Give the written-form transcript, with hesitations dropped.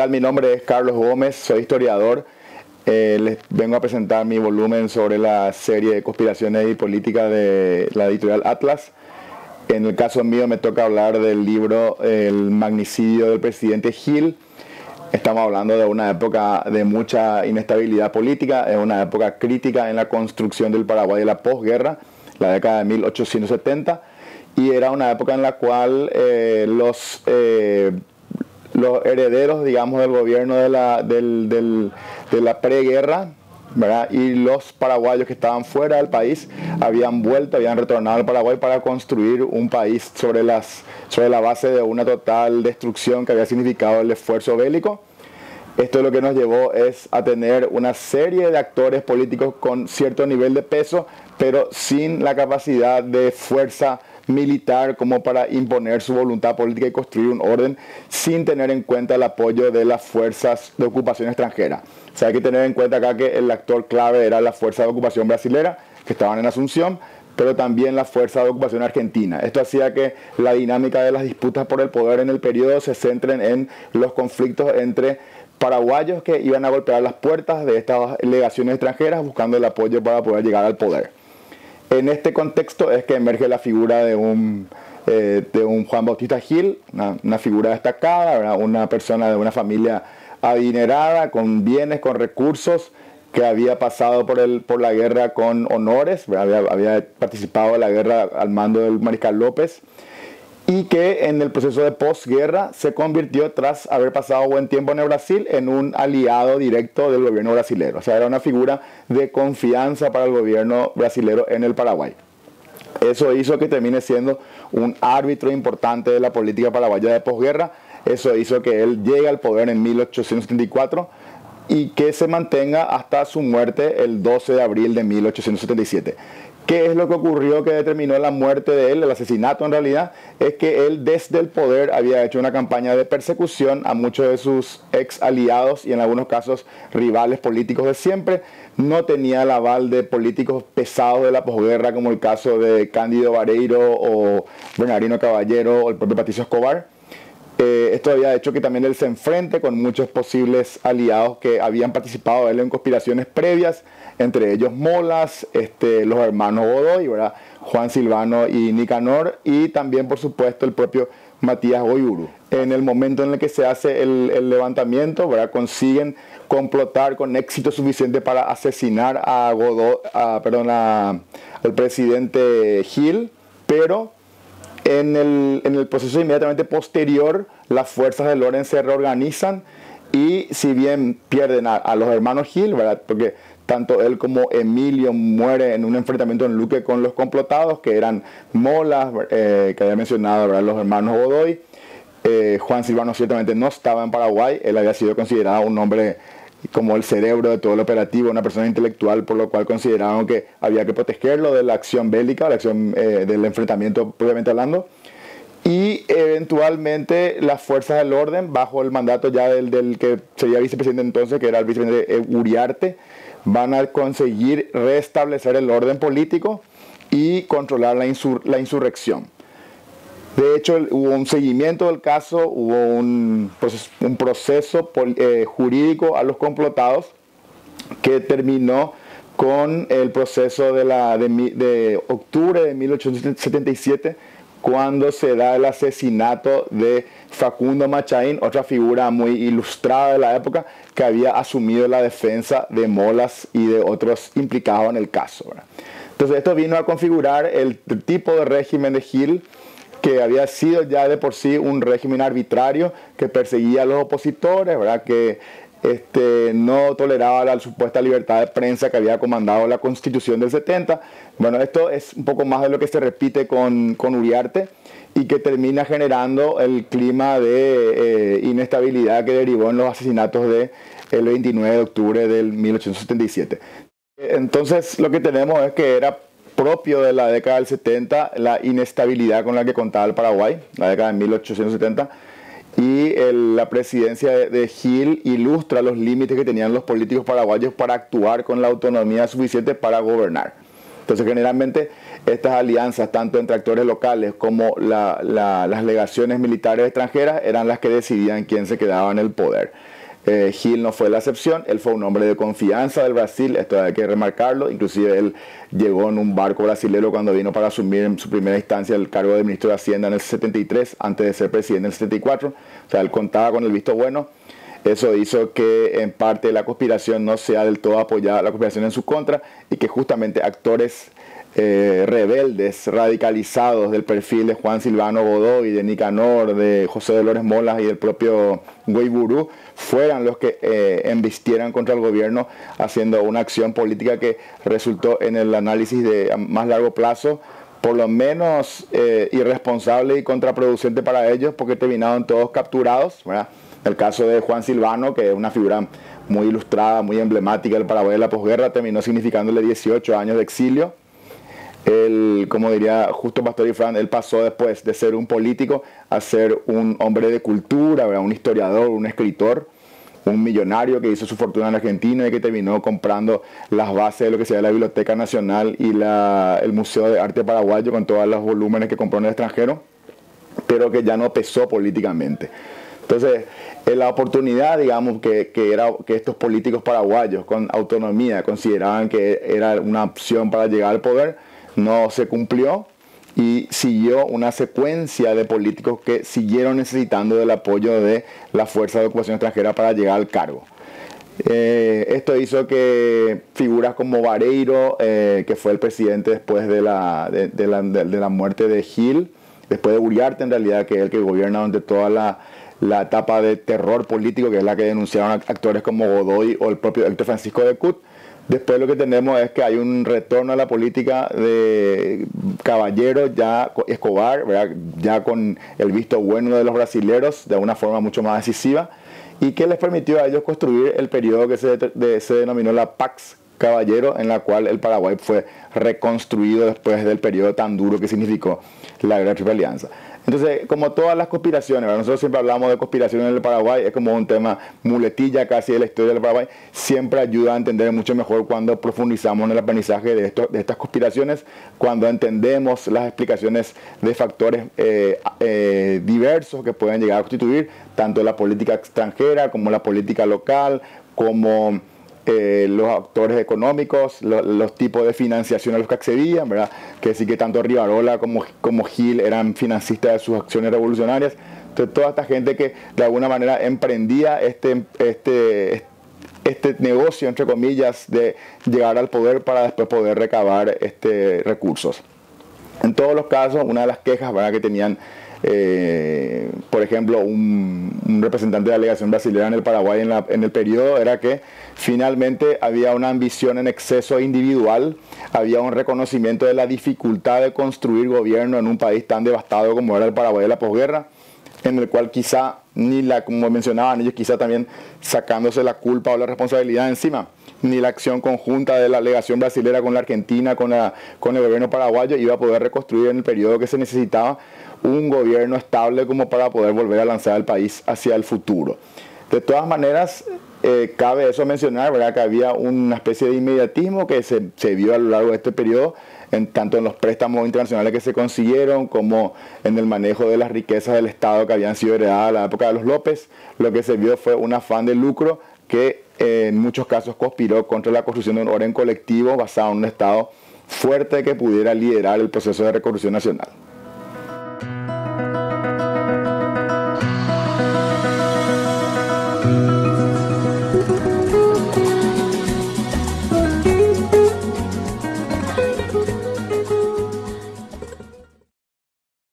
tal? Mi nombre es Carlos Gómez, soy historiador. Les vengo a presentar mi volumen sobre la serie de conspiraciones y política de la editorial Atlas. En el caso mío me toca hablar del libro El magnicidio del presidente Gil. Estamos hablando de una época de mucha inestabilidad política, es una época crítica en la construcción del Paraguay de la posguerra, la década de 1870, y era una época en la cual los herederos, digamos, del gobierno de la preguerra, ¿verdad? Y los paraguayos que estaban fuera del país habían retornado al Paraguay para construir un país sobre la base de una total destrucción que había significado el esfuerzo bélico. Esto lo que nos llevó es a tener una serie de actores políticos con cierto nivel de peso, pero sin la capacidad de fuerza militar como para imponer su voluntad política y construir un orden sin tener en cuenta el apoyo de las fuerzas de ocupación extranjera. O sea, hay que tener en cuenta acá que el actor clave era la fuerza de ocupación brasilera, que estaban en Asunción, pero también la fuerza de ocupación argentina. Esto hacía que la dinámica de las disputas por el poder en el periodo se centren en los conflictos entre paraguayos que iban a golpear las puertas de estas legaciones extranjeras buscando el apoyo para poder llegar al poder. En este contexto es que emerge la figura de un Juan Bautista Gil, una figura destacada, ¿verdad? Una persona de una familia adinerada, con bienes, con recursos, que había pasado por la guerra con honores, había participado en la guerra al mando del mariscal López, y que en el proceso de posguerra se convirtió, tras haber pasado buen tiempo en el Brasil, en un aliado directo del gobierno brasilero. O sea, era una figura de confianza para el gobierno brasilero en el Paraguay. Eso hizo que termine siendo un árbitro importante de la política paraguaya de posguerra. Eso hizo que él llegue al poder en 1874 y que se mantenga hasta su muerte el 12 de abril de 1877. ¿Qué es lo que ocurrió que determinó la muerte de él, el asesinato en realidad? Es que él desde el poder había hecho una campaña de persecución a muchos de sus ex aliados y en algunos casos rivales políticos de siempre. No tenía el aval de políticos pesados de la posguerra como el caso de Cándido Vareiro o Bernardino Caballero o el propio Patricio Escobar. Esto había hecho que también él se enfrente con muchos posibles aliados que habían participado de él en conspiraciones previas, entre ellos Molas, los hermanos Godoy, ¿verdad? Juan Silvano y Nicanor, y también por supuesto el propio Matías Goiburu. En el momento en el que se hace el levantamiento, ¿verdad? Consiguen complotar con éxito suficiente para asesinar al presidente Gil, pero en el proceso inmediatamente posterior, las fuerzas del orden se reorganizan y si bien pierden a los hermanos Gil, ¿verdad? Porque tanto él como Emilio mueren en un enfrentamiento en Luque con los complotados, que eran Molas, que había mencionado, ¿verdad? Los hermanos Godoy. Juan Silvano ciertamente no estaba en Paraguay, él había sido considerado un hombre como el cerebro de todo el operativo, una persona intelectual, por lo cual consideraron que había que protegerlo de la acción bélica, la acción del enfrentamiento propiamente hablando. Y eventualmente las fuerzas del orden, bajo el mandato ya del que sería vicepresidente entonces, que era el vicepresidente Uriarte, van a conseguir restablecer el orden político y controlar la insurrección. De hecho, hubo un seguimiento del caso, hubo un proceso jurídico a los complotados que terminó con el proceso de octubre de 1877, cuando se da el asesinato de Facundo Machain, otra figura muy ilustrada de la época, que había asumido la defensa de Molas y de otros implicados en el caso, ¿verdad? Entonces esto vino a configurar el tipo de régimen de Gil, que había sido ya de por sí un régimen arbitrario que perseguía a los opositores, ¿verdad? Que no toleraba la supuesta libertad de prensa que había comandado la Constitución del 70. Bueno, esto es un poco más de lo que se repite con Uriarte y que termina generando el clima de inestabilidad que derivó en los asesinatos del 29 de octubre del 1877. Entonces lo que tenemos es que era propio de la década del 70 la inestabilidad con la que contaba el Paraguay, la década de 1870, y la presidencia de Gil ilustra los límites que tenían los políticos paraguayos para actuar con la autonomía suficiente para gobernar. Entonces generalmente estas alianzas, tanto entre actores locales como las legaciones militares extranjeras, eran las que decidían quién se quedaba en el poder. Gil no fue la excepción, él fue un hombre de confianza del Brasil, esto hay que remarcarlo, inclusive él llegó en un barco brasilero cuando vino para asumir en su primera instancia el cargo de ministro de Hacienda en el 73, antes de ser presidente en el 74, o sea, él contaba con el visto bueno. Eso hizo que en parte la conspiración no sea del todo apoyada, la conspiración en su contra, y que justamente actores rebeldes, radicalizados del perfil de Juan Silvano Godoy, de Nicanor, de José Dolores Molas y del propio Guayburu, fueran los que embistieran contra el gobierno, haciendo una acción política que resultó en el análisis de más largo plazo por lo menos irresponsable y contraproducente para ellos, porque terminaron todos capturados, ¿verdad? El caso de Juan Silvano, que es una figura muy ilustrada, muy emblemática del Paraguay de la posguerra, terminó significándole 18 años de exilio. Él, como diría Justo Pastor y Fran, él pasó después de ser un político a ser un hombre de cultura, ¿verdad? Un historiador, un escritor, un millonario que hizo su fortuna en Argentina y que terminó comprando las bases de lo que sería la Biblioteca Nacional y el Museo de Arte Paraguayo, con todos los volúmenes que compró en el extranjero, pero que ya no pesó políticamente. Entonces, la oportunidad, digamos, que estos políticos paraguayos con autonomía consideraban que era una opción para llegar al poder, no se cumplió y siguió una secuencia de políticos que siguieron necesitando del apoyo de la Fuerza de Ocupación Extranjera para llegar al cargo. Esto hizo que figuras como Vareiro, que fue el presidente después de la muerte de Gil, después de Uriarte en realidad, que es el que gobierna durante toda la etapa de terror político, que es la que denunciaron actores como Godoy o el propio Héctor Francisco de Cut. Después lo que tenemos es que hay un retorno a la política de Caballero, ya Escobar, ¿verdad? Ya con el visto bueno de los brasileros, de una forma mucho más decisiva, y que les permitió a ellos construir el periodo que se denominó la Pax Caballero, en la cual el Paraguay fue reconstruido después del periodo tan duro que significó la Guerra de Triple Alianza. Entonces, como todas las conspiraciones, ¿verdad? Nosotros siempre hablamos de conspiraciones en el Paraguay, es como un tema muletilla casi de la historia del Paraguay, siempre ayuda a entender mucho mejor cuando profundizamos en el aprendizaje de estas conspiraciones, cuando entendemos las explicaciones de factores diversos que pueden llegar a constituir tanto la política extranjera como la política local, como los actores económicos, los tipos de financiación a los que accedían, ¿verdad? Que sí que tanto Rivarola como Gil eran financistas de sus acciones revolucionarias. Entonces, toda esta gente que de alguna manera emprendía este negocio, entre comillas, de llegar al poder para después poder recabar recursos. En todos los casos, una de las quejas, ¿verdad?, que tenían, por ejemplo, un representante de la delegación brasileña en el Paraguay en el periodo, era que finalmente había una ambición en exceso individual, había un reconocimiento de la dificultad de construir gobierno en un país tan devastado como era el Paraguay de la posguerra, en el cual quizá, como mencionaban ellos, quizá también sacándose la culpa o la responsabilidad encima, ni la acción conjunta de la delegación brasilera con la Argentina, con el gobierno paraguayo, iba a poder reconstruir en el periodo que se necesitaba un gobierno estable como para poder volver a lanzar al país hacia el futuro. De todas maneras, cabe eso mencionar, ¿verdad?, que había una especie de inmediatismo que se vio a lo largo de este periodo, tanto en los préstamos internacionales que se consiguieron como en el manejo de las riquezas del Estado que habían sido heredadas a la época de los López. Lo que se vio fue un afán de lucro que en muchos casos conspiró contra la construcción de un orden colectivo basado en un Estado fuerte que pudiera liderar el proceso de reconstrucción nacional.